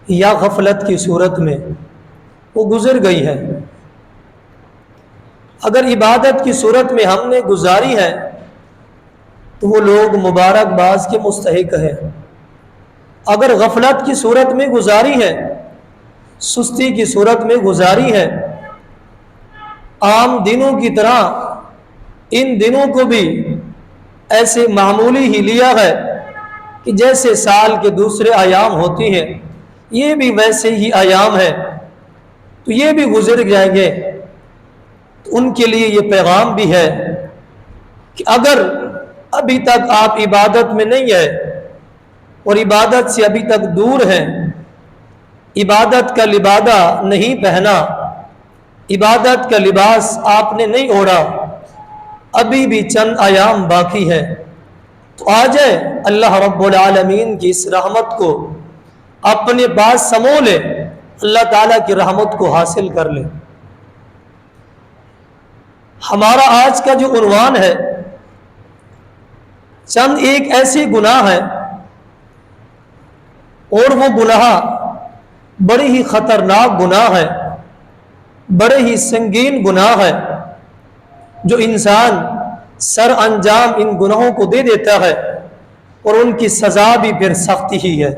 یا غفلت کی صورت میں وہ گزر گئی ہے۔ اگر عبادت کی صورت میں ہم نے گزاری ہے تو وہ لوگ مبارکباد کے مستحق ہے۔ اگر غفلت کی صورت میں گزاری ہے، سستی کی صورت میں گزاری ہے، عام دنوں کی طرح ان دنوں کو بھی ایسے معمولی ہی لیا ہے کہ جیسے سال کے دوسرے ایام ہوتی ہیں یہ بھی ویسے ہی ایام ہے، تو یہ بھی گزر جائیں گے۔ تو ان کے لیے یہ پیغام بھی ہے کہ اگر ابھی تک آپ عبادت میں نہیں ہیں اور عبادت سے ابھی تک دور ہیں، عبادت کا لبادہ نہیں پہنا، عبادت کا لباس آپ نے نہیں اوڑھا، ابھی بھی چند ایام باقی ہے، تو آ جائے اللہ رب العالمین کی اس رحمت کو اپنے پاس سمو لے، اللہ تعالیٰ کی رحمت کو حاصل کر لے۔ ہمارا آج کا جو عنوان ہے چند ایک ایسے گناہ ہیں، اور وہ گناہ بڑے ہی خطرناک گناہ ہے، بڑے ہی سنگین گناہ ہے، جو انسان سر انجام ان گناہوں کو دے دیتا ہے اور ان کی سزا بھی پھر سخت ہی ہے۔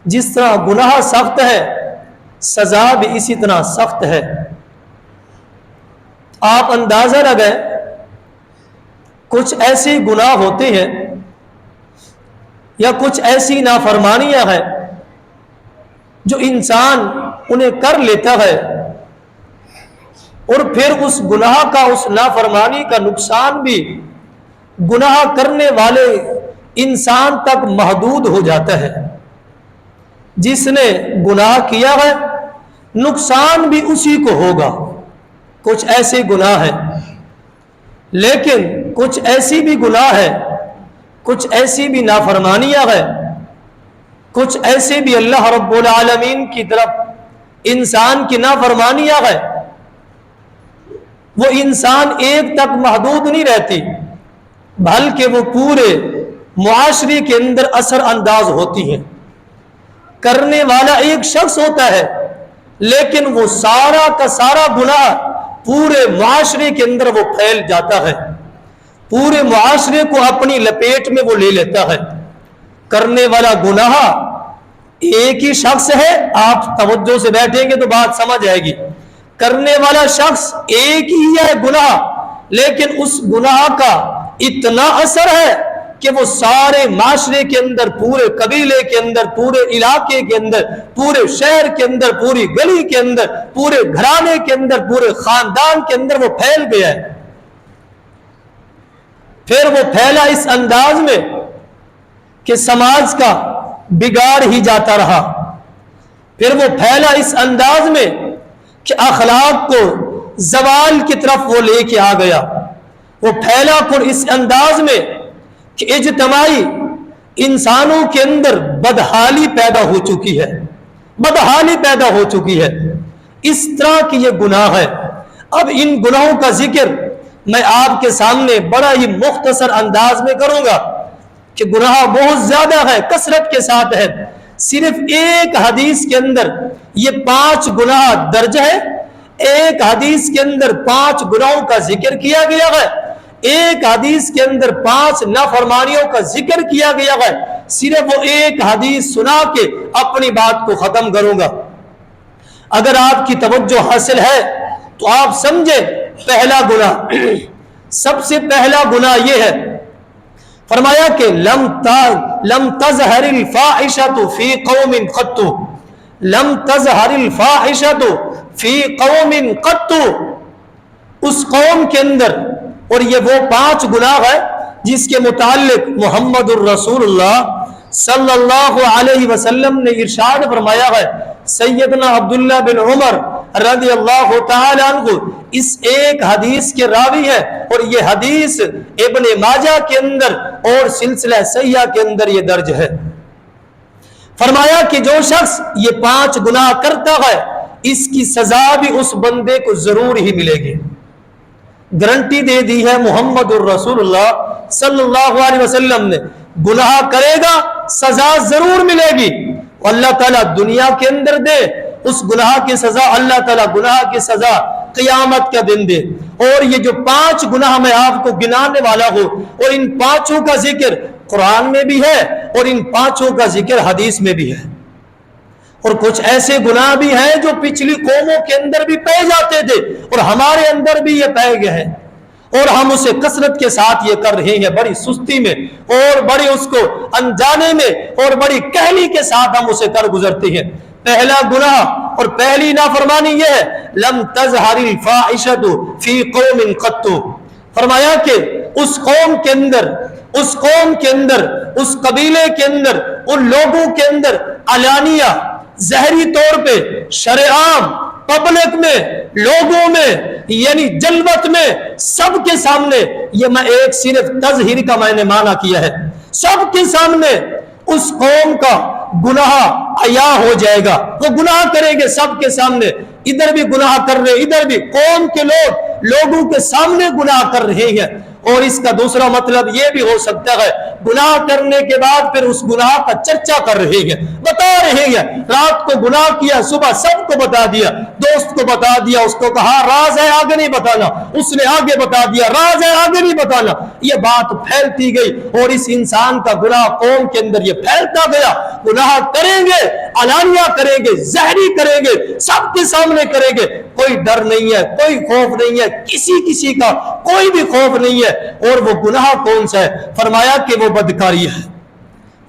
جس طرح گناہ سخت ہے سزا بھی اسی طرح سخت ہے۔ آپ اندازہ لگائیں، کچھ ایسے گناہ ہوتے ہیں یا کچھ ایسی نافرمانیاں ہیں جو انسان انہیں کر لیتا ہے اور پھر اس گناہ کا، اس نافرمانی کا نقصان بھی گناہ کرنے والے انسان تک محدود ہو جاتا ہے۔ جس نے گناہ کیا ہے نقصان بھی اسی کو ہوگا۔ کچھ ایسے گناہ ہیں، لیکن کچھ ایسی بھی گناہ ہے، کچھ ایسی بھی نافرمانیاں ہیں، کچھ ایسے بھی اللہ رب العالمین کی طرف انسان کی نافرمانیاں ہیں، وہ انسان ایک تک محدود نہیں رہتی، بلکہ وہ پورے معاشرے کے اندر اثر انداز ہوتی ہیں۔ کرنے والا ایک شخص ہوتا ہے، لیکن وہ سارا کا سارا گناہ پورے معاشرے کے اندر وہ پھیل جاتا ہے، پورے معاشرے کو اپنی لپیٹ میں وہ لے لیتا ہے۔ کرنے والا گناہ ایک ہی شخص ہے، آپ توجہ سے بیٹھیں گے تو بات سمجھ آئے گی۔ کرنے والا شخص ایک ہی ہے گناہ، لیکن اس گناہ کا اتنا اثر ہے کہ وہ سارے معاشرے کے اندر، پورے قبیلے کے اندر، پورے علاقے کے اندر، پورے شہر کے اندر، پوری گلی کے اندر، پورے گھرانے کے اندر، پورے خاندان کے اندر وہ پھیل گیا ہے۔ پھر وہ پھیلا اس انداز میں کہ سماج کا بگاڑ ہی جاتا رہا، پھر وہ پھیلا اس انداز میں کہ اخلاق کو زوال کی طرف وہ لے کے آ گیا، وہ پھیلا پھر اس انداز میں کہ اجتماعی انسانوں کے اندر بدحالی پیدا ہو چکی ہے، بدحالی پیدا ہو چکی ہے۔ اس طرح کی یہ گناہ ہے۔ اب ان گناہوں کا ذکر میں آپ کے سامنے بڑا ہی مختصر انداز میں کروں گا کہ گناہ بہت زیادہ ہے، کثرت کے ساتھ ہے۔ صرف ایک حدیث کے اندر یہ 5 گناہ درج ہے، ایک حدیث کے اندر 5 گناہوں کا ذکر کیا گیا ہے، ایک حدیث کے اندر 5 نافرمانیوں کا ذکر کیا گیا ہے۔ صرف وہ ایک حدیث سنا کے اپنی بات کو ختم کروں گا۔ اگر آپ کی توجہ حاصل ہے تو آپ سمجھیں پہلا گناہ، سب سے پہلا گناہ یہ ہے، فرمایا کہ لم تظہر الفاحشۃ فی قوم قط، لم تظہر الفاحشۃ فی قوم قط، اس قوم کے اندر، اور یہ وہ 5 گناہ ہے جس کے متعلق محمد الرسول اللہ صلی اللہ علیہ وسلم نے ارشاد فرمایا ہے۔ سیدنا عبداللہ بن عمر رضی اللہ تعالی عنہ اس ایک حدیث کے راوی ہے، اور یہ حدیث ابن ماجہ کے اندر اور سلسلہ صحیحہ کے اندر یہ درج ہے۔ فرمایا کہ جو شخص یہ 5 گناہ کرتا ہے اس کی سزا بھی اس بندے کو ضرور ہی ملے گی۔ گارنٹی دے دی ہے محمد الرسول اللہ صلی اللہ علیہ وسلم نے، گناہ کرے گا سزا ضرور ملے گی، اللہ تعالیٰ دنیا کے اندر دے اس گناہ کی سزا، اللہ تعالیٰ گناہ کی سزا قیامت کا دن دے۔ اور یہ جو 5 گناہ میں آپ کو گنانے والا ہوں، اور ان 5 کا ذکر قرآن میں بھی ہے اور ان 5 کا ذکر حدیث میں بھی ہے۔ اور کچھ ایسے گناہ بھی ہیں جو پچھلی قوموں کے اندر بھی پائے جاتے تھے اور ہمارے اندر بھی یہ پائے گئے ہیں، اور ہم اسے کثرت کے ساتھ یہ کر رہے ہیں، بڑی سستی میں اور بڑی اس کو انجانے میں اور بڑی کہلی کے ساتھ ہم اسے کر گزرتے ہیں۔ پہلا گناہ اور پہلی نافرمانی یہ ہے، لم تظہر الفاحشۃ فی قوم قط، فرمایا کہ اس قوم کے اندر، اس قوم کے اندر، اس قبیلے کے اندر، ان لوگوں کے اندر علانیہ، ظاہری طور پہ، شرعام، پبلک میں، لوگوں میں، یعنی جلوت میں، سب کے سامنے، یہ میں ایک صرف تظہیر کا میں نے معنی کیا ہے، سب کے سامنے اس قوم کا گناہ عیاں ہو جائے گا، وہ گناہ کریں گے سب کے سامنے، ادھر بھی گناہ کر رہے، ادھر بھی قوم کے لوگ لوگوں کے سامنے گناہ کر رہے ہیں۔ اور اس کا دوسرا مطلب یہ بھی ہو سکتا ہے، گناہ کرنے کے بعد پھر اس گناہ کا چرچا کر رہے ہیں، بتا رہے ہیں، رات کو گناہ کیا، صبح سب کو بتا دیا، دوست کو بتا دیا، اس کو کہا راز ہے آگے نہیں بتانا، اس نے آگے بتا دیا راز ہے آگے نہیں بتانا، یہ بات پھیلتی گئی اور اس انسان کا گناہ قوم کے اندر یہ پھیلتا گیا۔ گناہ کریں گے، علانیہ کریں گے، ظاہری کریں گے، سب کے سامنے کریں گے، کوئی ڈر نہیں ہے، کوئی خوف نہیں ہے، کسی کا کوئی بھی خوف نہیں ہے۔ اور وہ گناہ کون سا ہے؟ فرمایا کہ وہ بدکاری ہے،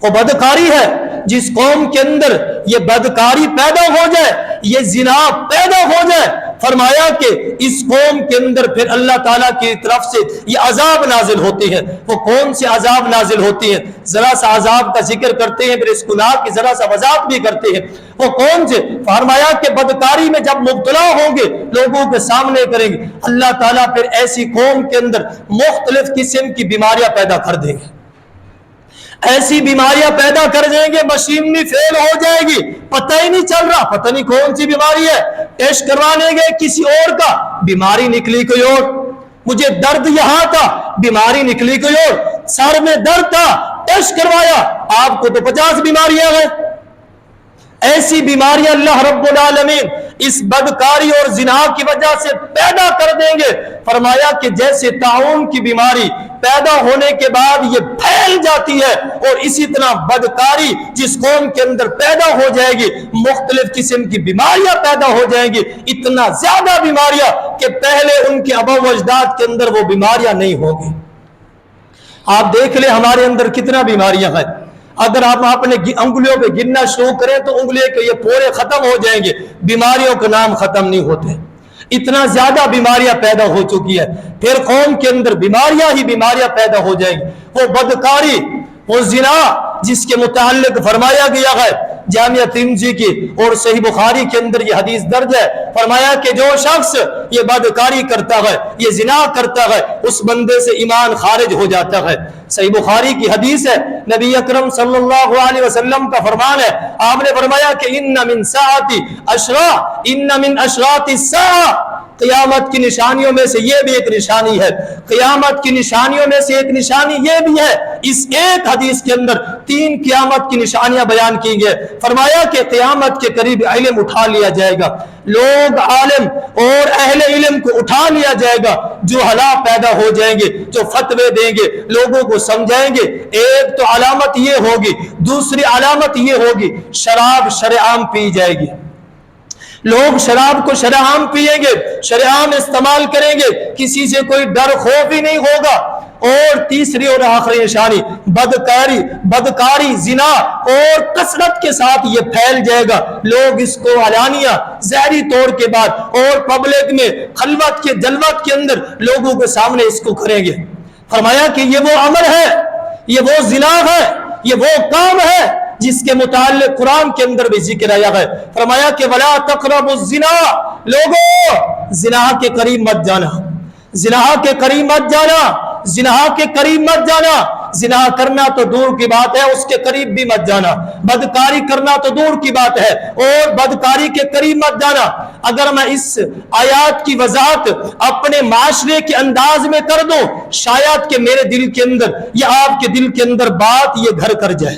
وہ بدکاری ہے۔ جس قوم کے اندر یہ بدکاری پیدا ہو جائے، یہ زنا پیدا ہو جائے، فرمایا کہ اس قوم کے اندر پھر اللہ تعالیٰ کی طرف سے یہ عذاب نازل ہوتے ہیں۔ وہ کون سے عذاب نازل ہوتے ہیں؟ ذرا سا عذاب کا ذکر کرتے ہیں، پھر اس گناہ کی ذرا سا وضاحت بھی کرتے ہیں۔ وہ کون سے؟ فرمایا کہ بدکاری میں جب مبتلا ہوں گے، لوگوں کے سامنے کریں گے، اللہ تعالیٰ پھر ایسی قوم کے اندر مختلف قسم کی بیماریاں پیدا کر دیں گے، ایسی بیماریاں پیدا کر دیں گے، مشینری فیل ہو جائے گی، پتہ ہی نہیں چل رہا، پتہ نہیں کون سی بیماری ہے، ٹیسٹ کروانے گئے کسی اور کا، بیماری نکلی کوئی اور، مجھے درد یہاں تھا، بیماری نکلی کوئی اور، سر میں درد تھا، ٹیسٹ کروایا، آپ کو تو 50 بیماریاں ہیں۔ ایسی بیماریاں اللہ رب العالمین اس بدکاری اور زنا کی وجہ سے پیدا کر دیں گے۔ فرمایا کہ جیسے طاعون کی بیماری پیدا ہونے کے بعد یہ پھیل جاتی ہے، اور اسی طرح بدکاری جس قوم کے اندر پیدا ہو جائے گی، مختلف قسم کی بیماریاں پیدا ہو جائیں گی، اتنا زیادہ بیماریاں کہ پہلے ان کے آباء و اجداد کے اندر وہ بیماریاں نہیں ہوگی۔ آپ دیکھ لیں ہمارے اندر کتنا بیماریاں ہیں، اگر آپ اپنے انگلیوں پہ گننا شروع کریں تو انگلیوں کے یہ پورے ختم ہو جائیں گے، بیماریوں کے نام ختم نہیں ہوتے، اتنا زیادہ بیماریاں پیدا ہو چکی ہے۔ پھر قوم کے اندر بیماریاں ہی بیماریاں پیدا ہو جائیں گی۔ وہ بدکاری، وہ زنا جس کے متعلق فرمایا گیا ہے جامعہ ترمذی کی اور صحیح بخاری کے اندر یہ حدیث درج ہے، فرمایا کہ جو شخص یہ بدکاری کرتا ہے، یہ زنا کرتا ہے، اس بندے سے ایمان خارج ہو جاتا ہے۔ صحیح بخاری کی حدیث ہے، نبی اکرم صلی اللہ علیہ وسلم کا فرمان ہے، آپ نے فرمایا کہ ان من اشراط الساعہ، قیامت کی نشانیوں میں سے یہ بھی ایک نشانی ہے، قیامت کی نشانیوں میں سے ایک نشانی یہ بھی ہے۔ اس ایک حدیث کے اندر 3 قیامت کی نشانیاں بیان کی گئے۔ فرمایا کہ قیامت کے قریب علم اٹھا لیا جائے گا، لوگ عالم اور اہل علم کو اٹھا لیا جائے گا، جو حالات پیدا ہو جائیں گے، جو فتوے دیں گے، لوگوں کو سمجھائیں گے۔ ایک تو علامت یہ ہوگی، دوسری علامت یہ ہوگی، شراب شرعام پی جائے گی، لوگ شراب کو شرعام پیئیں گے، شرعام استعمال کریں گے، کسی سے کوئی ڈر خوف ہی نہیں ہوگا۔ اور تیسری اور آخری نشانی بدکاری زنا اور کثرت کے ساتھ یہ پھیل جائے گا، لوگ اس کو علانیہ ظاہری طور کے بعد اور پبلک میں خلوت کے جلوت کے اندر لوگوں کے سامنے اس کو کریں گے۔ فرمایا کہ یہ وہ عمل ہے، یہ وہ زنا ہے، یہ وہ کام ہے جس کے متعلق قرآن کے اندر بھی ذکر آیا ہے۔ فرمایا کہ وَلَا تَقْرَبُوا الزِّنَا، لوگوں زنا کے قریب مت جانا، زنا کے قریب مت جانا، زنا کے قریب مت جانا، زنا کرنا تو دور کی بات ہے، اس کے قریب بھی مت جانا، بدکاری کرنا تو دور کی بات ہے اور بدکاری کے قریب مت جانا۔ اگر میں اس آیات کی وضاحت اپنے معاشرے کے انداز میں کر دوں، شاید کہ میرے دل کے اندر یا آپ کے دل کے اندر بات یہ گھر کر جائے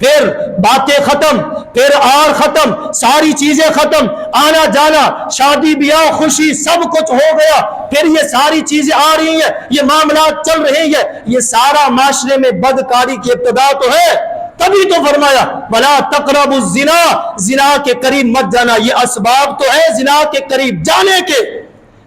پھر باتیں ختم، پھر آر ختم، ساری چیزیں ختم، آنا جانا، شادی بیاہ، خوشی، سب کچھ ہو گیا، پھر یہ ساری چیزیں آ رہی ہیں، یہ معاملات چل رہے ہیں، یہ سارا معاشرے میں بدکاری کی ابتدا تو ہے، تبھی تو فرمایا وَلَا تَقْرَبُوا الزِّنَا، زنا کے قریب مت جانا۔ یہ اسباب تو ہے زنا کے قریب جانے کے،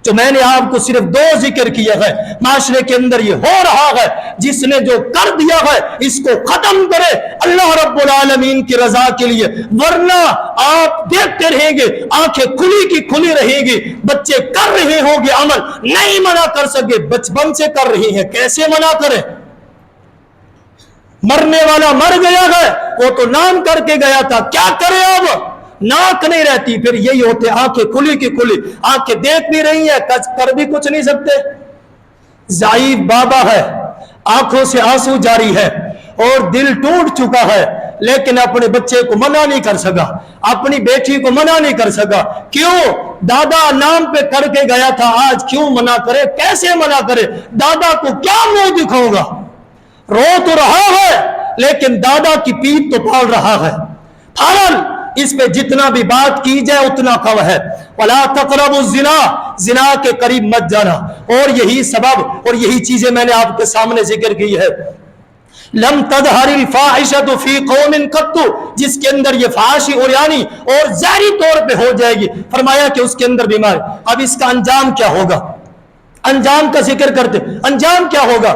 جو میں نے آپ کو صرف 2 ذکر کیا ہے۔ معاشرے کے اندر یہ ہو رہا ہے، جس نے جو کر دیا ہے اس کو ختم کرے اللہ رب العالمین کی رضا کے لیے، ورنہ آپ دیکھتے رہیں گے، آنکھیں کھلی کی کھلی رہیں گی، بچے کر رہے ہوں گے عمل، نہیں منع کر سکے، بچپن سے کر رہی ہیں، کیسے منع کریں؟ مرنے والا مر گیا ہے، وہ تو نام کر کے گیا تھا، کیا کرے اب؟ ناک نہیں رہتی، پھر یہی ہوتے، آنکھیں کھلی کی کھلی، آنکھیں دیکھ بھی رہی ہیں، کر بھی کچھ نہیں سکتے۔ ضعیف بابا ہے، آنکھوں سے آنسو جاری ہے اور دل ٹوٹ چکا ہے، لیکن اپنے بچے کو منع نہیں کر سکا، اپنی بیٹی کو منع نہیں کر سکا۔ کیوں؟ دادا نام پہ کر کے گیا تھا، آج کیوں منع کرے؟ کیسے منع کرے؟ دادا کو کیا منہ دکھاؤں گا؟ رو تو رہا ہے لیکن دادا کی پیٹ تو پال رہا ہے۔ فارل اس پہ جتنا بھی بات کی جائے اتنا کم ہے۔ وَلَا تَقْرَبُوا الزِّنَا، زنا کے قریب مت جانا، اور یہی سبب اور یہی چیزیں میں نے آپ کے سامنے ذکر کی ہے۔ لم تظہر الفاحشۃ فی قوم قط، جس کے اندر یہ فحاشی عریانی اور ظاہری طور پہ ہو جائے گی، فرمایا کہ اس کے اندر بیماری۔ اب اس کا انجام کیا ہوگا؟ انجام کا ذکر کرتے، انجام کیا ہوگا؟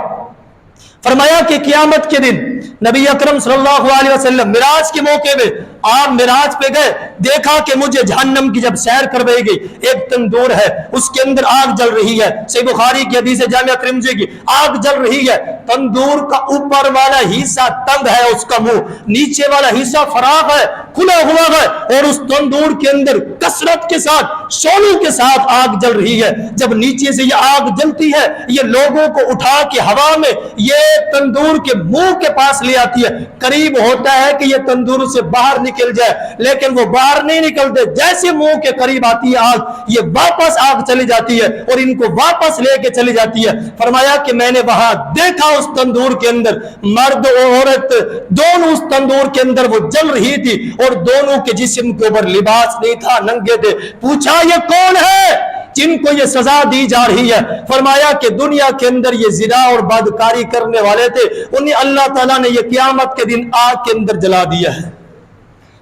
فرمایا کہ قیامت کے دن نبی اکرم صلی اللہ علیہ وسلم معراج کے موقع میں آپ معراج پہ گئے، دیکھا کہ مجھے جہنم کی جب سیر کروائی گئی، ایک تندور ہے، اس کے اندر آگ جل رہی ہے، صحیح بخاری کی حدیث ہے، جامعہ ترمذی کی، آگ جل رہی ہے، تندور کا اوپر والا حصہ تنگ ہے، اس کا منہ، نیچے والا حصہ فراغ ہے، کھلا ہوا ہے، اور اس تندور کے اندر کثرت کے ساتھ، شعلوں کے ساتھ آگ جل رہی ہے۔ جب نیچے سے یہ آگ جلتی ہے، یہ لوگوں کو اٹھا کے ہوا میں یہ تندور کے منہ کے پاس لے آتی ہے، قریب ہوتا ہے کہ یہ تندور سے باہر نکل جائے، لیکن وہ باہر نہیں نکلتے، جیسے منہ کے قریب آتی ہے آگ، یہ واپس آگ چلی جاتی ہے اور ان کو واپس لے کے چلی جاتی ہے۔ فرمایا کہ میں نے وہاں دیکھا اس تندور کے اندر مرد اور عورت دونوں اس تندور کے اندر وہ جل رہی تھی، اور دونوں کے جسم کے اوپر لباس نہیں تھا، ننگے تھے۔ پوچھا یہ کون ہے جن کو یہ سزا دی جا رہی ہے؟ فرمایا کہ دنیا کے اندر یہ زنا اور بدکاری کرنے والے تھے، انہیں اللہ تعالیٰ نے یہ قیامت کے دن آگ کے اندر جلا دیا ہے۔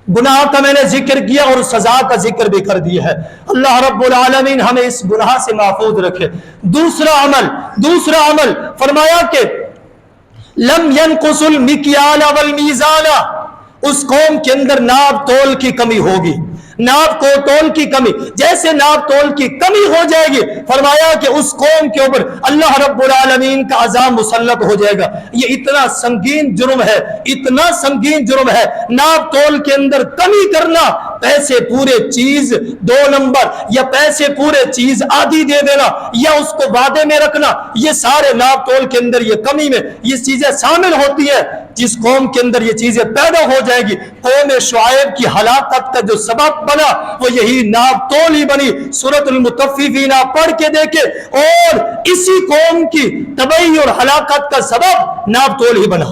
گناہ کا میں نے ذکر کیا اور سزا کا ذکر بھی کر دیا ہے۔ اللہ رب العالمین ہمیں اس گناہ سے محفوظ رکھے۔ دوسرا عمل فرمایا کہ لم ينقص المکیال والمیزان، اس قوم کے اندر ناپ تول کی کمی ہوگی، ناپ کو تول کی کمی، جیسے ناپ تول کی کمی ہو جائے گی، فرمایا کہ اس قوم کے اوپر اللہ رب العالمین کا عذاب مسلط ہو جائے گا۔ یہ اتنا سنگین جرم ہے، اتنا سنگین جرم ہے، ناپ تول کے اندر کمی کرنا، پیسے پورے چیز 2 نمبر، یا پیسے پورے چیز آدھی دے دینا، یا اس کو وعدے میں رکھنا، یہ سارے ناپ تول کے اندر یہ کمی میں یہ چیزیں شامل ہوتی ہیں۔ جس قوم کے اندر یہ چیزیں پیدا ہو جائے گی، قوم شعیب کی ہلاکت کا جو سبب بنا وہ یہی ناپ تول ہی بنی۔ سورۃ المطففین پڑھ کے دیکھے، اور اسی قوم کی تباہی اور ہلاکت کا سبب ناپ تول ہی بنا۔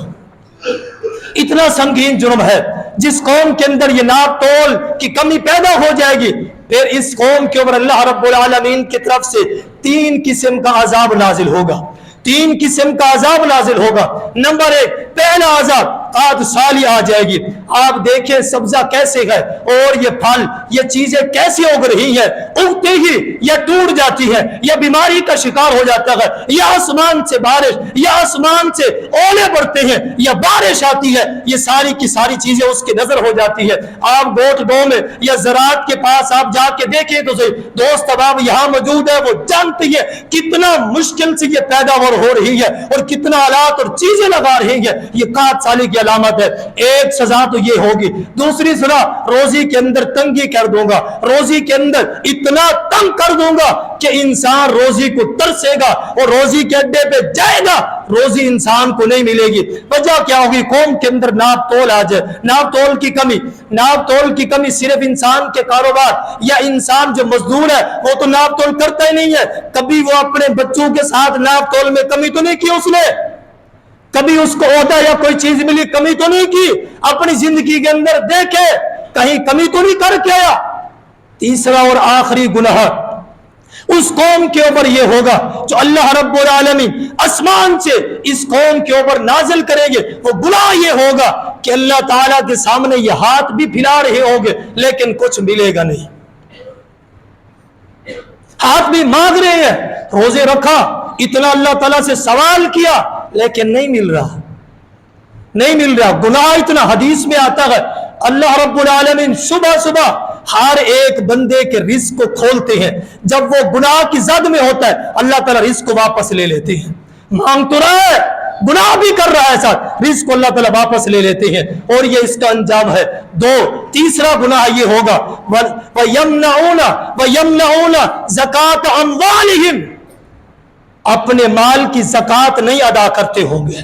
اتنا سنگین جرم ہے، جس قوم کے اندر یہ ناپ تول کی کمی پیدا ہو جائے گی، پھر اس قوم کے اوپر اللہ رب العالمین کی طرف سے 3 قسم کا عذاب نازل ہوگا، 3 قسم کا عذاب نازل ہوگا۔ نمبر 1، پہلا عذاب قحط سالی آ جائے گی۔ آپ دیکھیں سبزہ کیسے ہے، اور یہ پھل، یہ چیزیں کیسے اگ رہی ہیں، اگتے ہی یا ٹوٹ جاتی ہے، یا بیماری کا شکار ہو جاتا ہے، یا آسمان سے بارش، یا آسمان سے اولے پڑتے ہیں، یا بارش آتی ہے، یہ ساری کی ساری چیزیں اس کی نظر ہو جاتی ہے۔ آپ گوٹ گاؤں میں یا زراعت کے پاس آپ جا کے دیکھیں تو صحیح، دوست اب آپ یہاں موجود ہے، وہ جانتی ہے کتنا مشکل سے یہ پیداوار ہو رہی ہے اور کتنا آلات اور چیزیں لگا رہی ہے، یہ قحط سالی کی علامت ہے۔ ایک سزا تو یہ ہوگی۔ دوسری سزا، روزی کے اندر تنگی کر دوں گا، روزی کے اندر اتنا تنگ کر دوں گا کہ انسان روزی کو ترسے گا اور روزی کے اڈے پہ جائے گا، روزی انسان کو نہیں ملے گی۔ وجہ کیا ہوگی؟ قوم کے اندر ناپ تول آ جائے، ناپ تول کی کمی۔ ناپ تول کی کمی صرف انسان کے کاروبار، یا انسان جو مزدور ہے وہ تو ناپ تول کرتا ہی نہیں ہے، کبھی وہ اپنے بچوں کے ساتھ ناپ تول میں کمی تو نہیں کی اس نے، کبھی اس کو عہدہ یا کوئی چیز ملی کمی تو نہیں کی, اپنی زندگی کے اندر دیکھے کہیں کمی تو نہیں کر کے آیا. تیسرا اور آخری گناہ اس قوم کے اوپر یہ ہوگا جو اللہ رب العالمین آسمان سے اس قوم کے اوپر نازل کریں گے. وہ گناہ یہ ہوگا کہ اللہ تعالیٰ کے سامنے یہ ہاتھ بھی پھیلا رہے ہوں گے لیکن کچھ ملے گا نہیں, ہاتھ بھی مانگ رہے ہیں, روزے رکھا, اتنا اللہ تعالیٰ سے سوال کیا لیکن نہیں مل رہا, نہیں مل رہا. گناہ اتنا, حدیث میں آتا ہے اللہ رب العالمین صبح صبح ہر ایک بندے کے رزق کو کھولتے ہیں. جب وہ گناہ کی زد میں ہوتا ہے اللہ تعالیٰ رزق کو واپس لے لیتے ہیں. مانگ تو رہا ہے, گناہ بھی کر رہا ہے, ساتھ رزق کو اللہ تعالیٰ واپس لے لیتے ہیں, اور یہ اس کا انجام ہے. تیسرا گناہ یہ ہوگا وَيَمْنَعُونَ زَكَاةَ أَمْوَالِهِمْ, اپنے مال کی زکوٰۃ نہیں ادا کرتے ہوں گے.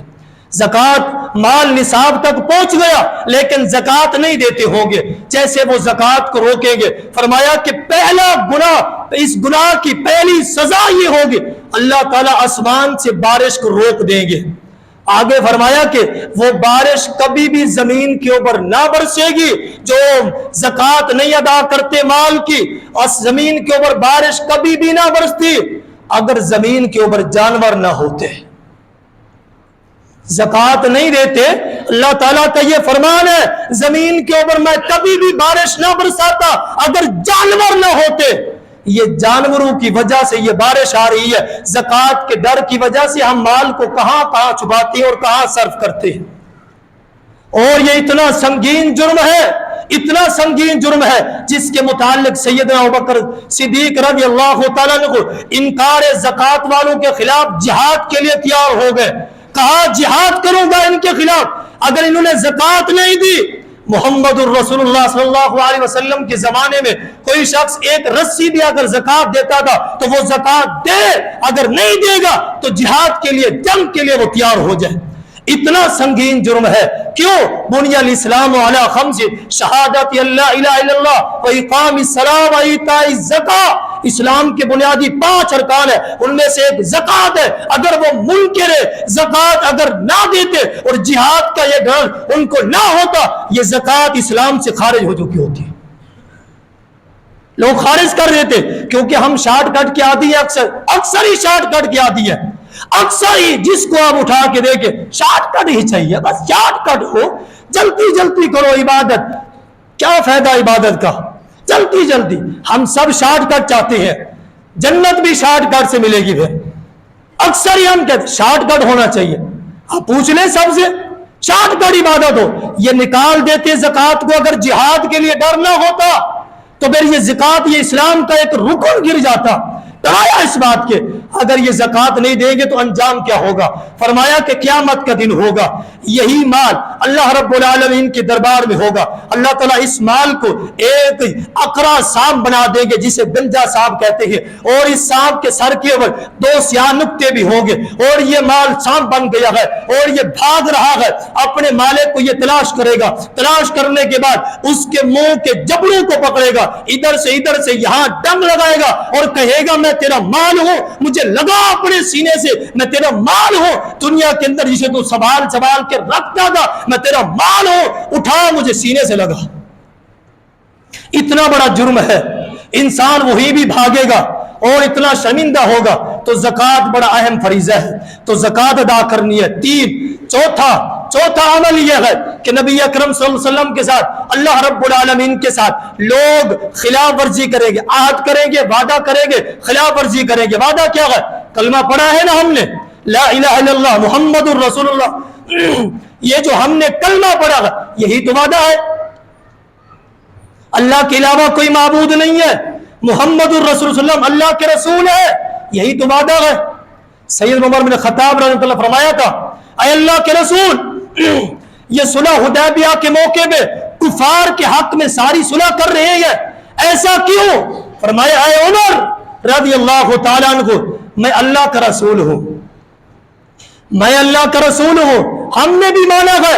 زکوٰۃ مال نصاب تک پہنچ گیا لیکن زکوٰۃ نہیں دیتے ہوں گے, جیسے وہ زکوٰۃ کو روکیں گے. فرمایا کہ پہلا گناہ, اس گناہ کی پہلی سزا یہ ہوگی اللہ تعالیٰ آسمان سے بارش کو روک دیں گے. آگے فرمایا کہ وہ بارش کبھی بھی زمین کے اوپر نہ برسے گی جو زکوٰۃ نہیں ادا کرتے مال کی, اور زمین کے اوپر بارش کبھی بھی نہ برستی اگر زمین کے اوپر جانور نہ ہوتے. زکوٰۃ نہیں دیتے, اللہ تعالیٰ کا یہ فرمان ہے زمین کے اوپر میں کبھی بھی بارش نہ برساتا اگر جانور نہ ہوتے. یہ جانوروں کی وجہ سے یہ بارش آ رہی ہے, زکوٰۃ کے ڈر کی وجہ سے ہم مال کو کہاں کہاں چھپاتے ہیں اور کہاں صرف کرتے ہیں. اور یہ اتنا سنگین جرم ہے, اتنا سنگین جرم ہے جس کے متعلق سیدنا ابوبکر صدیق رضی اللہ تعالیٰ عنہ انکار زکوٰۃ والوں کے خلاف جہاد کے لیے تیار ہو گئے. کہا جہاد کروں گا ان کے خلاف, اگر انہوں نے زکوٰۃ نہیں دی. محمد الرسول اللہ صلی اللہ علیہ وسلم کے زمانے میں کوئی شخص ایک رسی بھی اگر زکوٰۃ دیتا تھا تو وہ زکوٰۃ دے, اگر نہیں دے گا تو جہاد کے لیے, جنگ کے لیے وہ تیار ہو جائے. اتنا سنگین جرم ہے. کیوں؟ بنی الاسلام علی خمس شہادت اللہ الہ الا اللہ و اقام الصلاۃ و ایتاء الزکاۃ, اسلام کے بنیادی 5 ارکان ہیں, ان میں سے ایک زکوٰۃ ہے. اگر وہ منکر زکوٰۃ اگر نہ دیتے اور جہاد کا یہ ڈر ان کو نہ ہوتا, یہ زکوٰۃ اسلام سے خارج ہو چکی ہوتی. لوگ خارج کر دیتے کیونکہ ہم شارٹ کٹ کے عادی ہیں, اکثر ہی شارٹ کٹ کے عادی ہیں. اکثر ہی جس کو آپ اٹھا کے دیکھیں شارٹ کٹ ہی چاہیے, بس شارٹ کٹ ہو, جلدی جلدی کرو عبادت. کیا فائدہ عبادت کا؟ جلدی جلدی. ہم سب شارٹ کٹ چاہتے ہیں, جنت بھی شارٹ کٹ سے ملے گی. پھر اکثر ہی ہم کہتے ہیں شارٹ کٹ ہونا چاہیے. آپ پوچھ لیں سب سے, شارٹ کٹ عبادت ہو. یہ نکال دیتے زکوٰۃ کو. اگر جہاد کے لیے ڈر نہ ہوتا تو پھر یہ زکوٰۃ, یہ اسلام کا ایک رکن گر جاتا. ڈرایا اس بات کے اگر یہ زکوٰۃ نہیں دیں گے تو انجام کیا ہوگا. فرمایا کہ قیامت کا دن ہوگا, یہی مال اللہ رب العالمین کے دربار میں ہوگا. اللہ تعالیٰ اس مال کو ایک اقرا سانپ بنا دیں گے جسے گنجا سانپ کہتے ہیں, اور اس سانپ کے سر کے اوپر 2 سیاہ نقطے بھی ہوں گے, اور یہ مال سانپ بن گیا ہے اور یہ بھاگ رہا ہے. اپنے مالک کو یہ تلاش کرے گا, تلاش کرنے کے بعد اس کے منہ کے جبڑوں کو پکڑے گا, ادھر سے یہاں ڈنگ لگائے گا اور کہے گا میں تیرا مال ہوں, مجھے لگا اپنے سینے سے, میں تیرا مال ہوں. دنیا کے اندر جسے تو سوال کے رکھتا تھا, میں تیرا مال ہوں, اٹھا مجھے سینے سے لگا. اتنا بڑا جرم ہے, انسان وہی بھی بھاگے گا اور اتنا شرمندہ ہوگا. تو زکوٰۃ بڑا اہم فریضہ ہے, تو زکوٰۃ ادا کرنی ہے. 3 چوتھا عمل یہ ہے کہ نبی اکرم صلی اللہ علیہ وسلم کے ساتھ, اللہ رب العالمین کے ساتھ لوگ خلاف ورزی کریں گے, عہد کریں گے, وعدہ کریں گے, خلاف ورزی کریں گے. وعدہ کیا ہے؟ کلمہ پڑھا ہے نا ہم نے, لا الہ الا اللہ محمد الرسول اللہ, یہ جو ہم نے کلمہ پڑھا ہے یہی تو وعدہ ہے. اللہ کے علاوہ کوئی معبود نہیں ہے, محمد الرسول صلی اللہ علیہ وسلم اللہ کے رسول ہے, یہی تو وعدہ ہے. سید عمر بن خطاب رضی اللہ عنہ فرمایا تھا, اے اللہ کے رسول, یہ صلح حدیبیہ کے موقع پہ کفار کے حق میں ساری صلح کر رہے ہیں, ایسا کیوں؟ فرمایا اے عمر رضی اللہ تعالیٰ عنہ, میں اللہ کا رسول ہوں, میں اللہ کا رسول ہوں. ہم نے بھی مانا ہے